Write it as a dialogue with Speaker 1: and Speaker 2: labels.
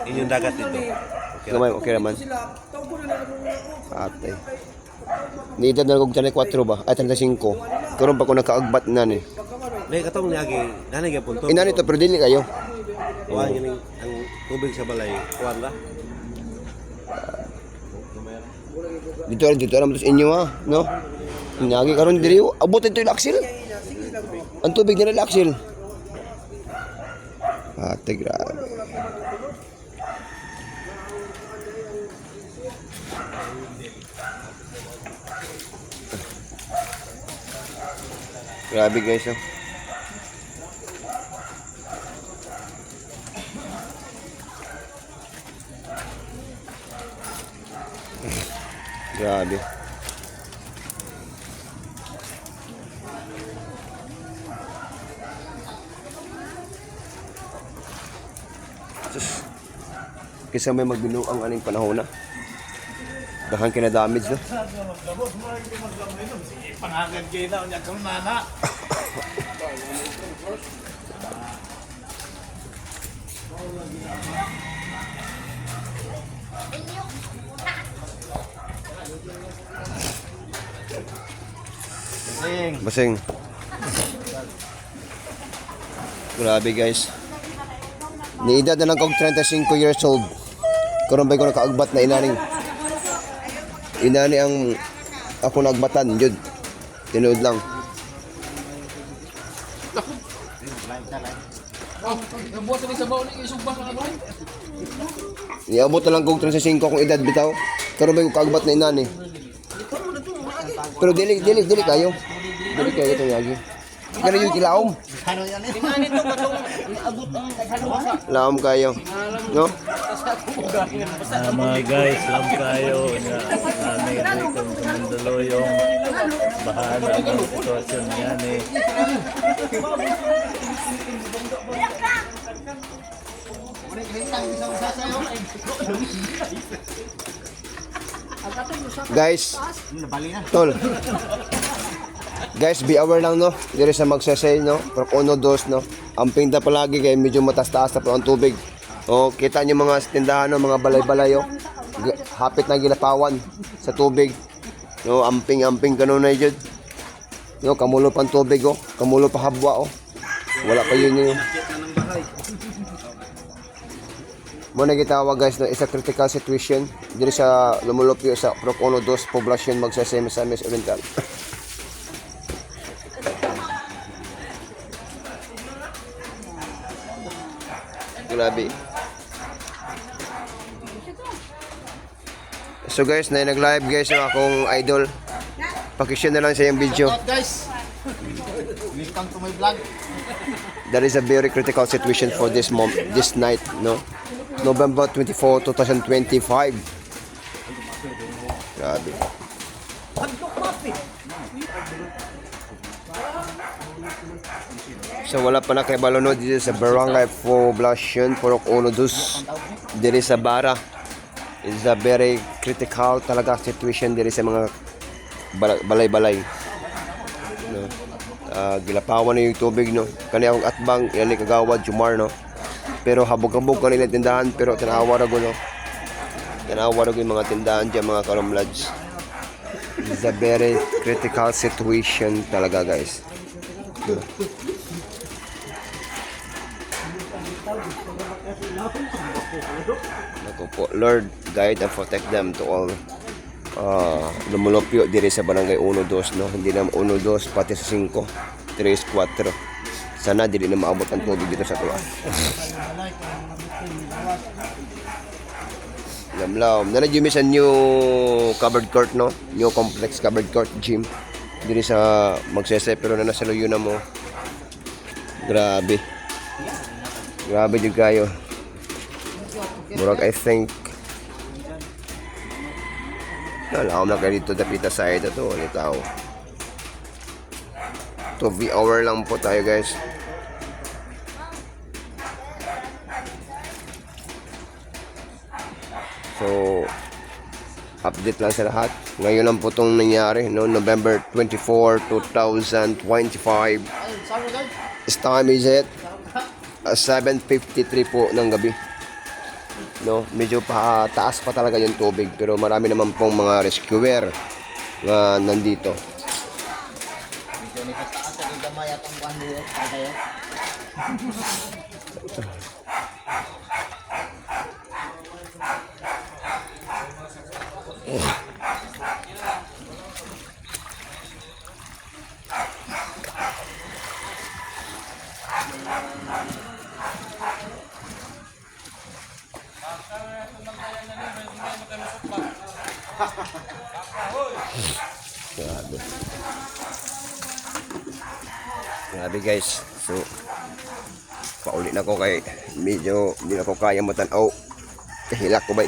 Speaker 1: inyong dagat dito. Okay
Speaker 2: Gamay, okay naman. Ate. Ni edad na kog 34 ba? Ay 35. Karon pa ko nakaagbat na ni.
Speaker 1: Dahil katong niagi, nanay ka punto.
Speaker 2: Ina nito pero dili kayo.
Speaker 1: Kuha ang tubig sa balay. Kuha na.
Speaker 2: Dito naman sa inyo ha, no? Inagi karon diri abot ito yung aksil. Ang tubig nila aksil. Ate grabe. Grabe guys, oh. Grabe. Sus. Kisa may magbinuang ang aning panahon na. Dahan kina-damage, no?
Speaker 3: Pangagan kayo na, unya kang nana.
Speaker 2: Basing. Grabe guys. Ni edad na lang kog 35 years old. Karon ba ko nakaagbat na inani ang ako nagbatan jud. Tinuod lang. Niabot na lang kog 35 akong edad bitaw. Karon ba ko kaagbat na inani. Pero dili kayo. Dili kayo ito yagi. Kaya yung kilaom. Laom kayo. No?
Speaker 3: Mga guys, lang tayo na nanay itong Mandaluyong bahala ng sitwasyon yan eh.
Speaker 2: Guys, tol. Guys, be aware lang no. Diri sa magsasay no. Pero 1, 2 no. Ang pinta palagi kay medyo mataas-taas na po ang tubig. O kita niyo mga tindahan no, mga balay-balay oh. Hapit na gilapawan sa tubig. No, amping kanunay jud. No, kamulo pang tubig oh. Kamulo pa habwa oh. Wala pa yun yung mo na gitawag guys no, isa critical situation diri sa lumulupyo sa Proc 1, 2 poblasyon magsasay Misamis Oriental. Grabe. So guys, na nag-live guys yung akong idol. Pakishare na lang sa yung video.
Speaker 3: Guys, welcome to my vlog.
Speaker 2: That is a very critical situation for this night, no? November 24, 2025. Grabe. So wala pa na kay balonod dito sa Barangay Poblacion, Purok 1, 2 diri sa Bara. It's a very critical talaga situation diri sa mga balay-balay. No? Gilapawan na yung tubig no. Kani akong atbang yani kagawad Jumar no. Pero habog-habog kanila tindahan pero tanawa ra no. Tanawa ra yung mga tindahan diyan mga kalumlads. It's a very critical situation talaga guys. No? Naku po, Lord, guide and protect them to all lumulupyo diri sa barangay 1, 2 no? Hindi na 1, 2 pati sa 5, 3, 4. Sana dili na maabot ang tubig dito sa tuwa. Lamlaw. Nanadyo sa new covered court no? New complex covered court gym diri sa Magsese pero na nasa luyo na mo. Grabe. Grabe jud kayo. Murag I think alam na kayo dito dapita side ito ulit tao. To hour lang po tayo guys. So update lang sa lahat. Ngayon lang po itong nangyari no? November 24, 2025. This time is it 7:53 po ng gabi. No, medyo taas pa talaga yung tubig pero marami naman pong mga rescuer na nandito. Grabe. Grabe guys. So, pauli na ko kay medyo hindi na ko kaya matanaw. Kahilak ko ba?